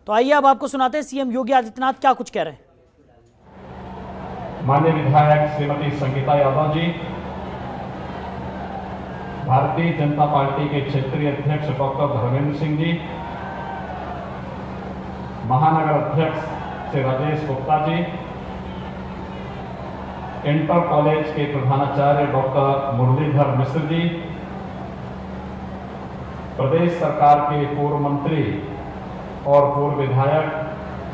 तो आइए अब आपको सुनाते हैं सीएम योगी आदित्यनाथ क्या कुछ कह रहे हैं। माननीय विधायक श्रीमती संगीता यादव जी, भारतीय जनता पार्टी के क्षेत्रीय अध्यक्ष डॉक्टर धर्मेंद्र सिंह जी, महानगर अध्यक्ष श्री राजेश गुप्ता जी, इंटर कॉलेज के प्रधानाचार्य डॉक्टर मुरलीधर मिश्र जी, प्रदेश सरकार के पूर्व मंत्री और पूर्व विधायक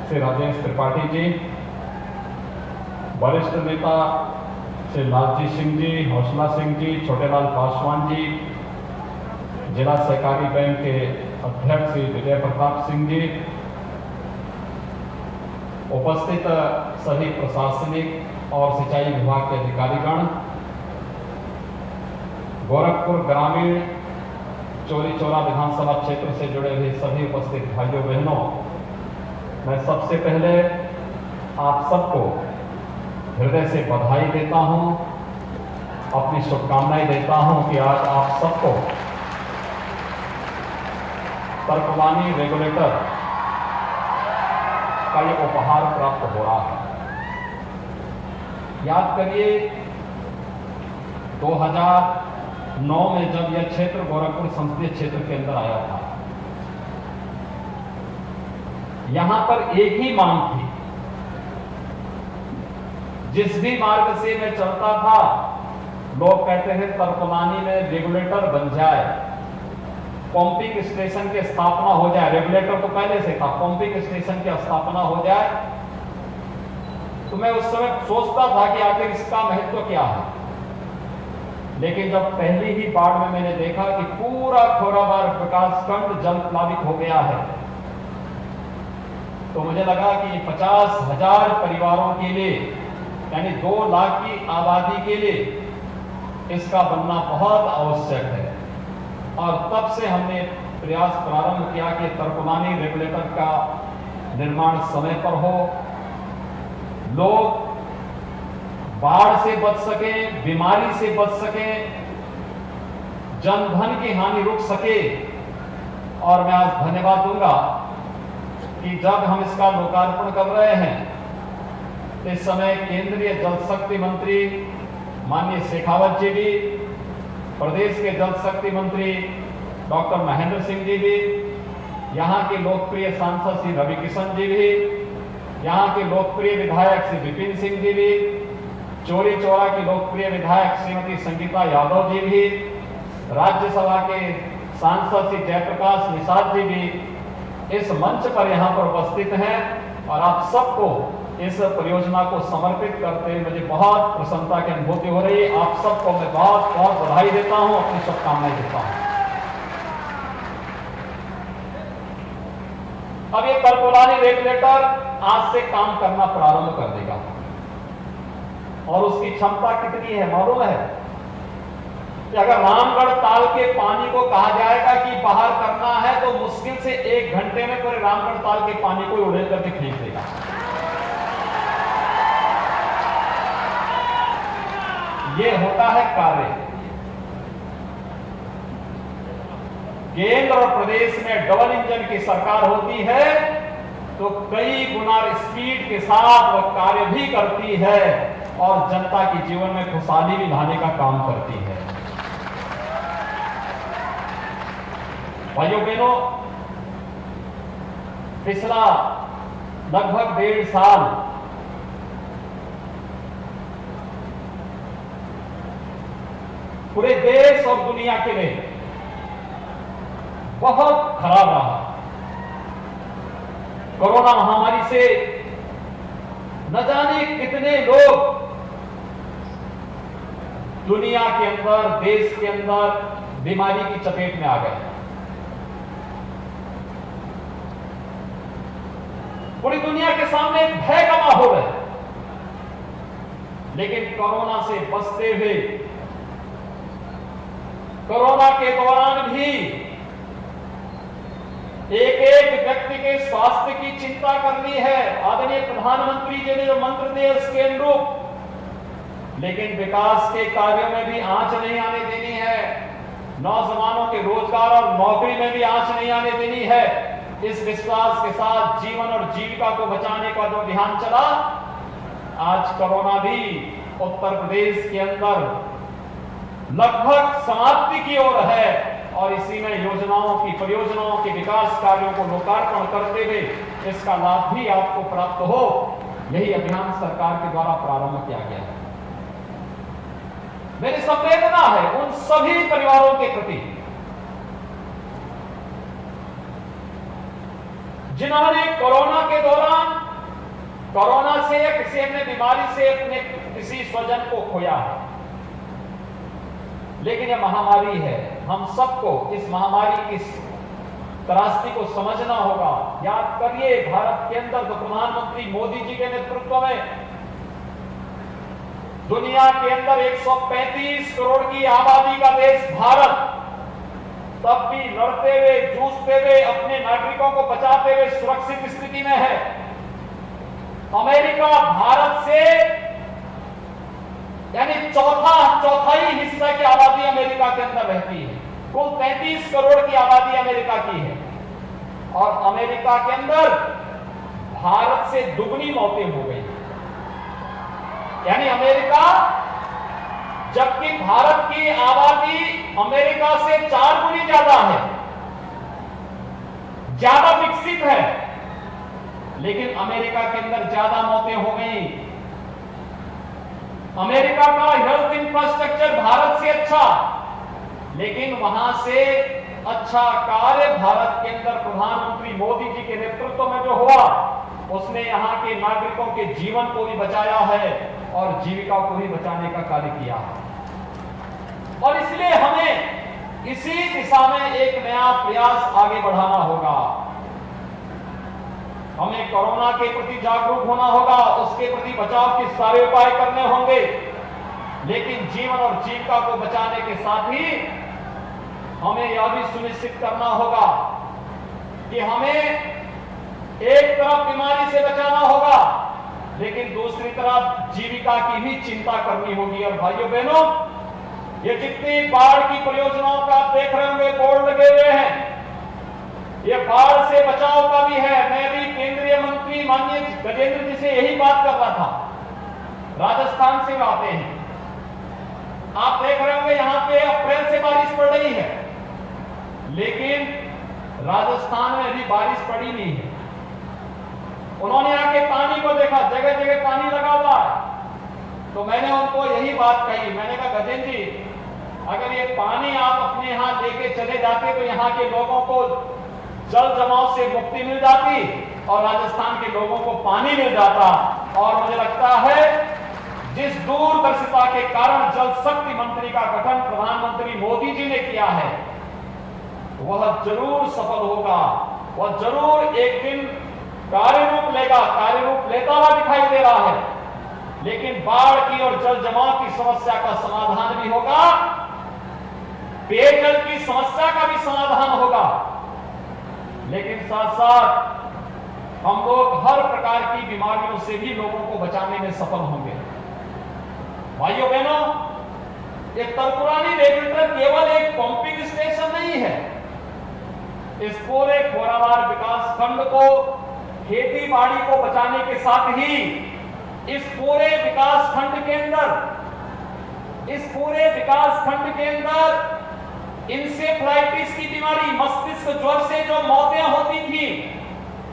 श्री राजेश त्रिपाठी जी, वरिष्ठ नेता श्री लालजी सिंह जी, हौसला सिंह जी, छोटेलाल पासवान जी, जिला सहकारी बैंक के अध्यक्ष श्री विजय प्रताप सिंह जी, उपस्थित सभी प्रशासनिक और सिंचाई विभाग के अधिकारीगण, गोरखपुर ग्रामीण चौरी चौरा विधानसभा क्षेत्र से जुड़े हुए सभी उपस्थित भाइयों बहनों, मैं सबसे पहले आप सबको हृदय से बधाई देता हूं, अपनी शुभकामनाएं देता हूं कि आज आप सबको तर्कमानी रेगुलेटर का ये उपहार प्राप्त हो रहा है। याद करिए 2009 में जब यह क्षेत्र गोरखपुर संसदीय क्षेत्र के अंदर आया था, यहां पर एक ही मांग थी। जिस भी मार्ग से मैं चलता था, लोग कहते हैं तर्कमानी में रेगुलेटर बन जाए, पंपिंग स्टेशन की स्थापना हो जाए। रेगुलेटर तो पहले से था, पंपिंग स्टेशन की स्थापना हो जाए। तो मैं उस समय सोचता था कि आखिर इसका महत्व क्या है। लेकिन जब पहली ही बाढ़ में मैंने देखा कि पूरा खोराबार विकासखंड जल प्लावित हो गया है, तो मुझे लगा कि 50,000 परिवारों के लिए, यानी 2 लाख की आबादी के लिए इसका बनना बहुत आवश्यक है। और तब से हमने प्रयास प्रारंभ किया कि तर्कमानी रेगुलेटर का निर्माण समय पर हो, लोग बाढ़ से बच सके, बीमारी से बच सके, जनधन की हानि रुक सके। और मैं आज धन्यवाद दूंगा कि जब हम इसका लोकार्पण कर रहे हैं, इस समय केंद्रीय जल शक्ति मंत्री माननीय शेखावत जी भी, प्रदेश के जल शक्ति मंत्री डॉक्टर महेंद्र सिंह जी भी, यहाँ के लोकप्रिय सांसद श्री रवि किशन जी भी, यहाँ के लोकप्रिय विधायक श्री विपिन सिंह जी भी, चौरी चौरा की लोकप्रिय विधायक श्रीमती संगीता यादव जी भी, राज्यसभा के सांसद श्री जयप्रकाश निषाद जी भी इस मंच पर यहाँ पर उपस्थित हैं। और आप सबको इस परियोजना को समर्पित करते हुए मुझे बहुत प्रसन्नता की अनुभूति हो रही है। आप सबको मैं बहुत बहुत बधाई देता हूं, अपनी शुभकामनाएं देता हूं। अब ये तर्कमानी रेगुलेटर आज से काम करना प्रारंभ कर देगा। और उसकी क्षमता कितनी है मालूम है? कि अगर रामगढ़ ताल के पानी को कहा जाएगा कि बाहर करना है, तो मुश्किल से 1 घंटे में पूरे रामगढ़ ताल के पानी को उड़ेल करके फेंक देगा। ये होता है कार्य। केंद्र और प्रदेश में डबल इंजन की सरकार होती है तो कई गुना स्पीड के साथ वह कार्य भी करती है और जनता के जीवन में खुशहाली भी लाने का काम करती है। भाइयों बहनों, पिछला लगभग 1.5 साल पूरे देश और दुनिया के लिए बहुत खराब रहा। कोरोना महामारी से न जाने कितने लोग दुनिया के अंदर, देश के अंदर बीमारी की चपेट में आ गए। पूरी दुनिया के सामने एक भय का माहौल है। लेकिन कोरोना से बचते हुए, कोरोना के दौरान भी एक एक व्यक्ति के स्वास्थ्य की चिंता करनी है। आदरणीय प्रधानमंत्री जी ने जो मंत्र दिए उसके अनुरूप, लेकिन विकास के कार्यों में भी आंच नहीं आने देनी है। नौजवानों के रोजगार और नौकरी में भी आंच नहीं आने देनी है। इस विश्वास के साथ जीवन और जीविका को बचाने का जो अभियान चला, आज कोरोना भी उत्तर प्रदेश के अंदर लगभग समाप्ति की ओर है और इसी में योजनाओं की, परियोजनाओं के विकास कार्यों को लोकार्पण करते हुए इसका लाभ भी आपको प्राप्त हो, यही अभियान सरकार के द्वारा प्रारंभ किया गया है। मेरी संवेदना है उन सभी परिवारों के प्रति जिन्होंने कोरोना के दौरान कोरोना से या किसी अन्य बीमारी से अपने किसी स्वजन को खोया है। लेकिन यह महामारी है, हम सबको इस महामारी की त्रासदी को समझना होगा। याद करिए, भारत के अंदर तो प्रधानमंत्री मोदी जी के नेतृत्व में दुनिया के अंदर 135 करोड़ की आबादी का देश भारत तब भी लड़ते हुए, जूझते हुए, अपने नागरिकों को बचाते हुए सुरक्षित स्थिति में है। अमेरिका भारत से यानी चौथाई हिस्सा की आबादी अमेरिका के अंदर रहती है। कुल 33 करोड़ की आबादी अमेरिका की है और अमेरिका के अंदर भारत से दुगनी मौतें हो गई। यानी अमेरिका, जबकि भारत की आबादी अमेरिका से 4 गुनी ज्यादा है, ज्यादा विकसित है, लेकिन अमेरिका के अंदर ज्यादा मौतें हो गई। अमेरिका का हेल्थ इंफ्रास्ट्रक्चर भारत से अच्छा, लेकिन वहां से अच्छा कार्य भारत के अंदर प्रधानमंत्री मोदी जी के नेतृत्व में जो हुआ, उसने यहां के नागरिकों के जीवन को भी बचाया है और जीविका को भी बचाने का कार्य किया है। और इसलिए हमें इसी दिशा में एक नया प्रयास आगे बढ़ाना होगा। हमें कोरोना के प्रति जागरूक होना होगा, उसके प्रति बचाव के सारे उपाय करने होंगे, लेकिन जीवन और जीविका को बचाने के साथ ही हमें यह भी सुनिश्चित करना होगा कि हमें एक तरफ बीमारी से बचाना होगा, लेकिन दूसरी तरफ जीविका की भी चिंता करनी होगी। और भाइयों बहनों, ये जितनी बाढ़ की परियोजनाओं का आप देख रहे होंगे, बोर्ड लगे हुए हैं, ये बाढ़ से बचाव का भी है। मैं भी केंद्रीय मंत्री माननीय गजेंद्र जी से यही बात कर रहा था, राजस्थान से आते हैं। आप देख रहे होंगे यहां पे अप्रैल से बारिश पड़ रही है, लेकिन राजस्थान में अभी बारिश पड़ी नहीं है। उन्होंने आके पानी को देखा, जगह जगह पानी लगा हुआ है। तो मैंने उनको यही बात कही, मैंने कहा गजेंद्र जी, अगर ये पानी आप अपने यहां लेके चले जाते तो यहाँ के लोगों को जल जमाव से मुक्ति मिल जाती और राजस्थान के लोगों को पानी मिल जाता। और मुझे लगता है जिस दूरदर्शिता के कारण जल शक्ति मंत्री का गठन प्रधानमंत्री मोदी जी ने किया है, वह जरूर सफल होगा, वह जरूर एक दिन कार्य रूप लेगा, कार्य रूप लेता हुआ दिखाई दे रहा है। लेकिन बाढ़ की और जल जमाव की समस्या का समाधान भी होगा, पेयजल की समस्या का भी समाधान होगा, लेकिन साथ साथ हम लोग हर प्रकार की बीमारियों से भी लोगों को बचाने में सफल होंगे। भाइयों बहनों, ये तरपुरानी रेगुलेटर केवल एक पंपिंग स्टेशन नहीं है। इस पूरे खोरावार विकास खंड को, खेती बाड़ी को बचाने के साथ ही इस पूरे विकास खंड के अंदर इंसेफ्लाइटिस की बीमारी, मस्तिष्क ज्वर से जो मौतें होती थी,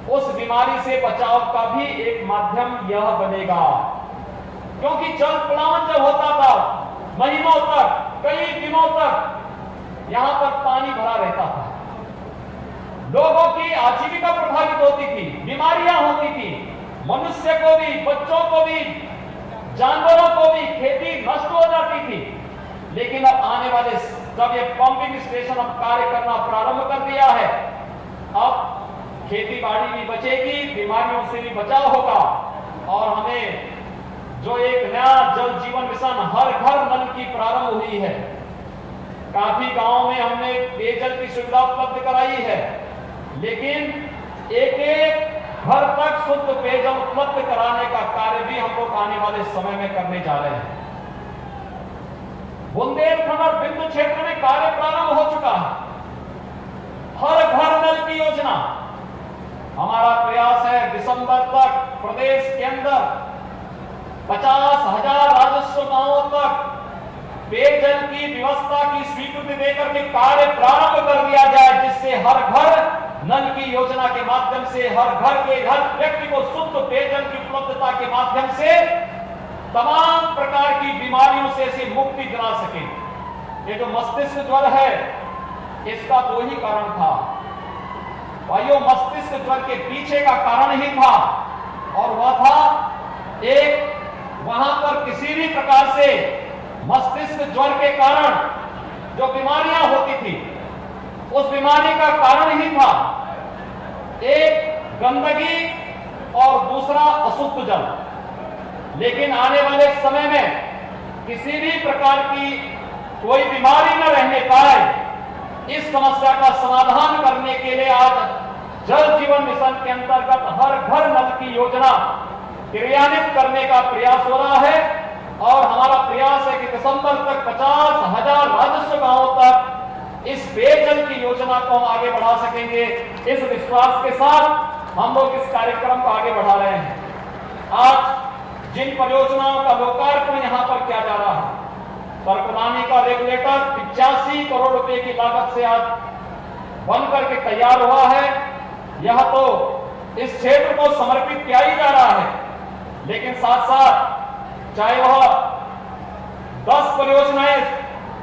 उस बीमारी से बचाव का भी एक माध्यम यह बनेगा। क्योंकि जल प्लावन जब होता था, महीनों तक, कई दिनों तक यहां पर पानी भरा रहता था, लोगों की आजीविका प्रभावित होती थी, बीमारियां होती थी, मनुष्य को भी, बच्चों को भी, जानवरों को भी, खेती नष्ट हो जाती थी। लेकिन अब आने वाले, जब ये पंपिंग स्टेशन अब कार्य करना प्रारंभ कर दिया है, अब खेती बाड़ी भी बचेगी, बीमारियों से भी बचाव होगा। और हमें जो एक नया जल जीवन मिशन हर घर नल की प्रारंभ हुई है, काफी गांवों में हमने पेयजल की सुविधा उपलब्ध कराई है, लेकिन एक एक घर तक शुद्ध पेयजल उपलब्ध कराने का कार्य भी हम लोग आने वाले समय में करने जा रहे हैं। बुंदेलखंड और बिंदु क्षेत्र में कार्य प्रारंभ हो चुका है। हर घर नल की योजना हमारा प्रयास है दिसंबर तक प्रदेश के अंदर 50,000 राजस्व गांवों तक पेयजल की व्यवस्था की स्वीकृति देकर के कार्य प्रारंभ कर दिया जाए, जिससे हर घर नल की योजना के माध्यम से हर घर के हर व्यक्ति को शुद्ध पेयजल की उपलब्धता के माध्यम से तमाम प्रकार की बीमारियों से इसे मुक्ति दिला सके। ये जो मस्तिष्क ज्वर है, इसका दो ही कारण था भाइयों। मस्तिष्क ज्वर के पीछे का कारण ही था, और वह था एक, वहां पर किसी भी प्रकार से मस्तिष्क ज्वर के कारण जो बीमारियां होती थी, उस बीमारी का कारण ही था एक गंदगी और दूसरा अशुद्ध जल। लेकिन आने वाले समय में किसी भी प्रकार की कोई बीमारी न रहने पाए, इस समस्या का समाधान करने के लिए आज जल जीवन मिशन के अंतर्गत हर घर नल की योजना क्रियान्वित करने का प्रयास हो रहा है। और हमारा प्रयास है कि दिसंबर तक 50,000 राजस्व गांवों तक इस पेयजल की योजना को हम आगे बढ़ा सकेंगे। इस विश्वास के साथ हम लोग इस कार्यक्रम को आगे बढ़ा रहे हैं। आज जिन परियोजनाओं का लोकार्पण यहां पर किया जा रहा है, परकुलानी का रेगुलेटर 85 करोड़ रुपए की लागत से आज बन करके तैयार हुआ है। यह तो इस क्षेत्र को समर्पित किया ही जा रहा है, लेकिन साथ साथ चाहे वह 10 परियोजनाएं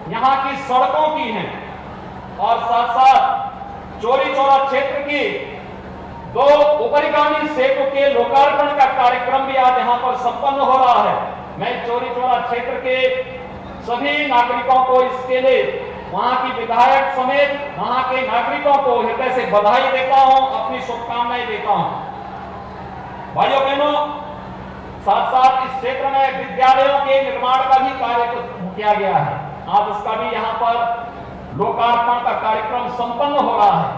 यहां की सड़कों की हैं, और साथ साथ चौरी चौरा क्षेत्र की 2 उपरिगामी सेतु के लोकार्पण का कार्यक्रम भी आज यहां पर संपन्न हो रहा है। मैं चौरी चौरा क्षेत्र के सभी नागरिकों को इसके लिए, वहां की विधायक समेत वहां के नागरिकों को हृदय से बधाई देता हूं, अपनी शुभकामनाएं देता हूं। भाइयों बहनों, साथ साथ इस क्षेत्र में विद्यालयों के निर्माण का भी कार्य किया गया है। आज इसका भी यहां पर लोकार्पण का कार्यक्रम संपन्न हो रहा है।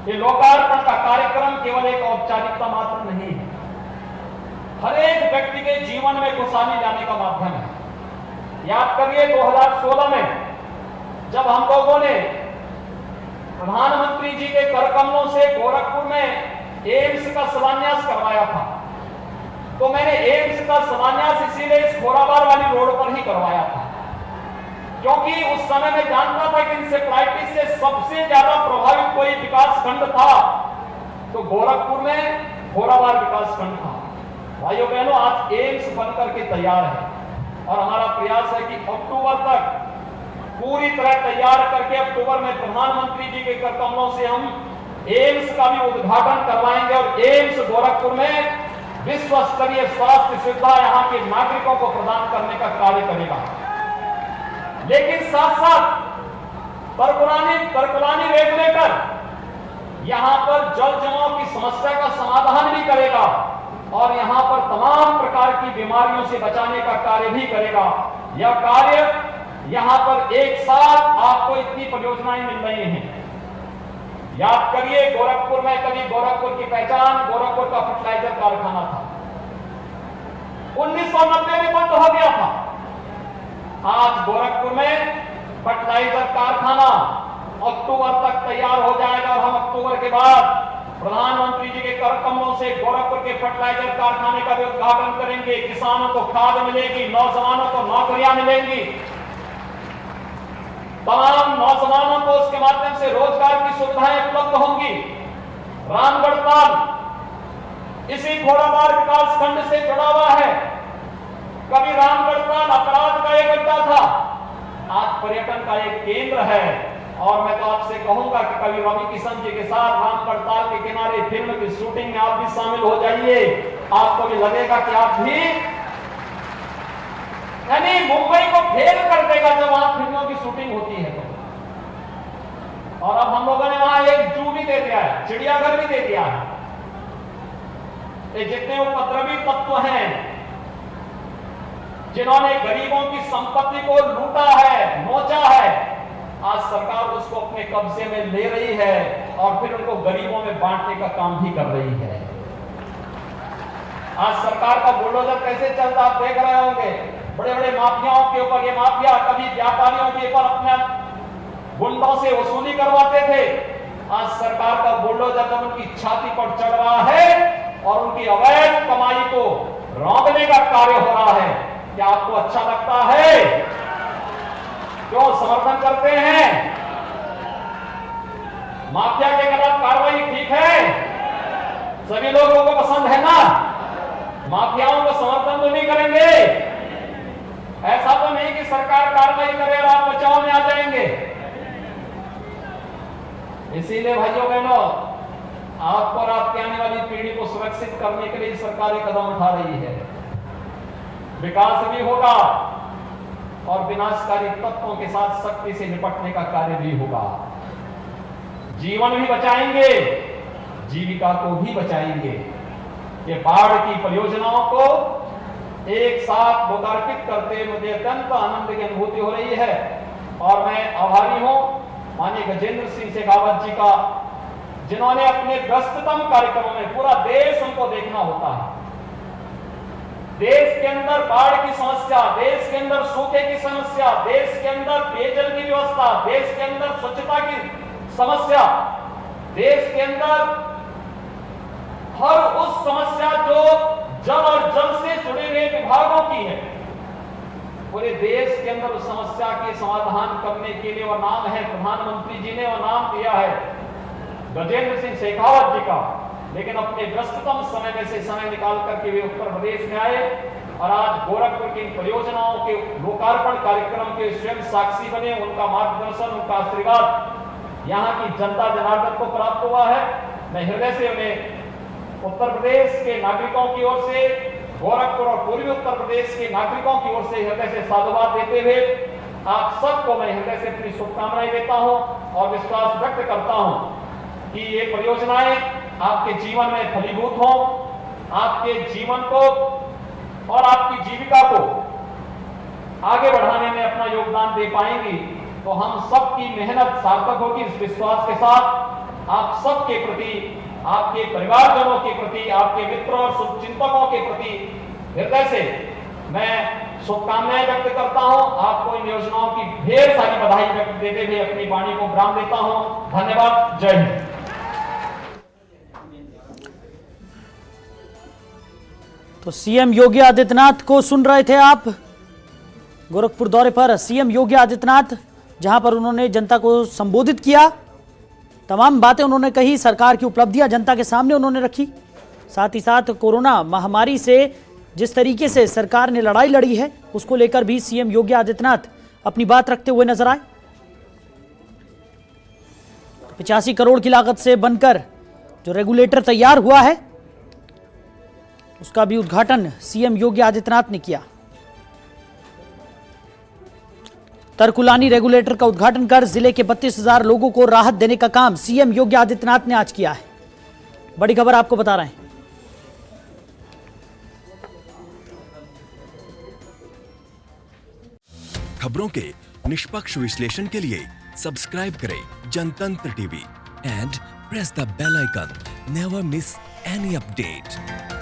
ये लोकार्पण का कार्यक्रम केवल एक औपचारिकता मात्र नहीं है, हर एक व्यक्ति के जीवन में खुशहाली लाने का माध्यम है। याद करिए 2016 में जब हम लोगों ने प्रधानमंत्री जी के कर कमलों से गोरखपुर में एम्स का शिलान्यास करवाया था, तो मैंने एम्स का शिलान्यास इसीलिए इस खोराबार वाली रोड पर ही करवाया था, क्योंकि उस समय में जानता था कि इंसेफ्लाइटिस से सबसे ज्यादा प्रभावित कोई विकास खंड था तो गोरखपुर में खोराबार विकास खंड था। भाइयों बहनों, आज एम्स बनकर के तैयार है, और हमारा प्रयास है कि अक्टूबर तक पूरी तरह तैयार करके अक्टूबर में प्रधानमंत्री जी के कर कमलों से हम एम्स का भी उद्घाटन करवाएंगे, और एम्स गोरखपुर में विश्व स्तरीय स्वास्थ्य सुविधा यहां के नागरिकों को प्रदान करने का कार्य करेगा। लेकिन साथ साथ परकुलानी रेगुलेटर यहां पर जल जमाव की समस्या का समाधान भी करेगा, और यहां पर तमाम प्रकार की बीमारियों से बचाने का कार्य भी करेगा। यह कार्य यहां पर एक साथ आपको इतनी परियोजनाएं मिल रही हैं। याद करिए गोरखपुर में कभी गोरखपुर की पहचान गोरखपुर का फर्टिलाइजर कारखाना था, 1990 में बंद हो गया था। आज गोरखपुर में फर्टिलाइजर कारखाना अक्टूबर तक तैयार हो जाएगा, और हम अक्टूबर के बाद प्रधानमंत्री जी के कर कमलों से गोरखपुर के फर्टिलाइजर कारखाने का भी उद्घाटन करेंगे। किसानों को खाद मिलेगी, नौजवानों को नौकरियां मिलेंगी, तमाम नौजवानों को उसके माध्यम से रोजगार की सुविधाएं उपलब्ध होंगी। रामगढ़ ताल इसी खोराबार विकास खंड से जुड़ा हुआ है। कभी रामगढ़ ताल अपराध का एक अड्डा था, आज पर्यटन का एक केंद्र है। और मैं तो आपसे कहूंगा कि कभी रवि किशन जी के साथ रामगढ़ ताल के किनारे फिल्म की शूटिंग में आप भी शामिल हो जाइए, आपको भी लगेगा कि आप भी यानी मुंबई को फेल कर देगा जब वहां फिल्मों की शूटिंग होती है तो। और अब हम लोगों ने वहां एक जू भी दे दिया है, चिड़ियाघर भी दे दिया है। ये जितने उपद्रवी तत्व हैं जिन्होंने गरीबों की संपत्ति को लूटा है, नोचा है, आज सरकार उसको अपने कब्जे में ले रही है और फिर उनको गरीबों में बांटने का काम भी कर रही है। आज सरकार का बुलडोजर कैसे चलता आप देख रहे होंगे। बड़े बड़े माफियाओं के ऊपर ये माफिया कभी व्यापारियों के ऊपर अपने गुंडों से वसूली करवाते थे, आज सरकार का बुलडोजर जब उनकी छाती पर चढ़ रहा है और उनकी अवैध कमाई को रौंदने का कार्य हो रहा है, क्या आपको अच्छा लगता है? क्यों समर्थन करते हैं? माफिया के खिलाफ कार्रवाई ठीक है? सभी लोगों को पसंद है ना? माफियाओं को समर्थन तो नहीं करेंगे? ऐसा तो नहीं कि सरकार कार्रवाई करे और आप बचाव में आ जाएंगे। इसीलिए भाइयों बहनों, आपको और आपके आने वाली पीढ़ी को सुरक्षित करने के लिए सरकार एक कदम उठा रही है। विकास भी होगा और विनाशकारी तत्वों के साथ सख्ती से निपटने का कार्य भी होगा। जीवन भी बचाएंगे, जीविका को भी बचाएंगे। ये बाढ़ की परियोजनाओं को एक साथ लोकार्पित करते मुझे अत्यंत आनंद की अनुभूति हो रही है और मैं आभारी हूं माननीय गजेंद्र सिंह शेखावत जी का, जिन्होंने अपने व्यस्ततम कार्यक्रमों में, पूरा देश उनको देखना होता है, देश के अंदर बाढ़ की समस्या, देश के अंदर सूखे की समस्या, देश के अंदर पेयजल की व्यवस्था, देश के अंदर स्वच्छता की समस्या, देश के अंदर हर उस समस्या जो जल और जल से जुड़े हुए विभागों की है, पूरे देश के अंदर उस समस्या के समाधान करने के लिए वो नाम है, प्रधानमंत्री जी ने वो नाम दिया है गजेंद्र सिंह शेखावत जी का। लेकिन अपने व्यस्ततम समय में से समय निकाल करके वे उत्तर प्रदेश में आए और आज गोरखपुर की परियोजनाओं के लोकार्पण कार्यक्रम के स्वयं साक्षी बने। उनका मार्गदर्शन, उनका आशीर्वाद यहाँ की जनता जनार्दन को प्राप्त हुआ है। मैं हृदय से उन्हें उत्तर प्रदेश के नागरिकों की ओर से, गोरखपुर और पूर्वी उत्तर प्रदेश के नागरिकों की ओर से हृदय से साधुवाद देते हुए आप सबको मैं हृदय से अपनी शुभकामनाएं देता हूं और विश्वास व्यक्त करता हूं कि ये परियोजनाएं आपके जीवन में फलीभूत हों, आपके जीवन को और आपकी जीविका को आगे बढ़ाने में अपना योगदान दे पाएंगी। तो हम सबकी मेहनत सार्थक होगी। इस विश्वास के साथ आप सबके प्रति, आपके परिवारजनों के प्रति, आपके मित्रों और शुभचिंतकों के प्रति हृदय से मैं शुभकामनाएं व्यक्त करता हूं। आपको इन योजनाओं की ढेर सारी बधाई व्यक्त देते हुए अपनी वाणी को विराम देता हूं। धन्यवाद। जय हिंद। तो सीएम योगी आदित्यनाथ को सुन रहे थे आप। गोरखपुर दौरे पर सीएम योगी आदित्यनाथ, जहां पर उन्होंने जनता को संबोधित किया, तमाम बातें उन्होंने कही, सरकार की उपलब्धियां जनता के सामने उन्होंने रखी। साथ ही साथ कोरोना महामारी से जिस तरीके से सरकार ने लड़ाई लड़ी है, उसको लेकर भी सीएम योगी आदित्यनाथ अपनी बात रखते हुए नजर आए। 85 करोड़ की लागत से बनकर जो रेगुलेटर तैयार हुआ है, उसका भी उद्घाटन सीएम योगी आदित्यनाथ ने किया। तरकुलानी रेगुलेटर का उद्घाटन कर जिले के 32,000 लोगों को राहत देने का काम सीएम योगी आदित्यनाथ ने आज किया है। बड़ी खबर आपको बता रहे हैं। खबरों के निष्पक्ष विश्लेषण के लिए सब्सक्राइब करें Janatantra TV and press the bell icon. Never miss any update.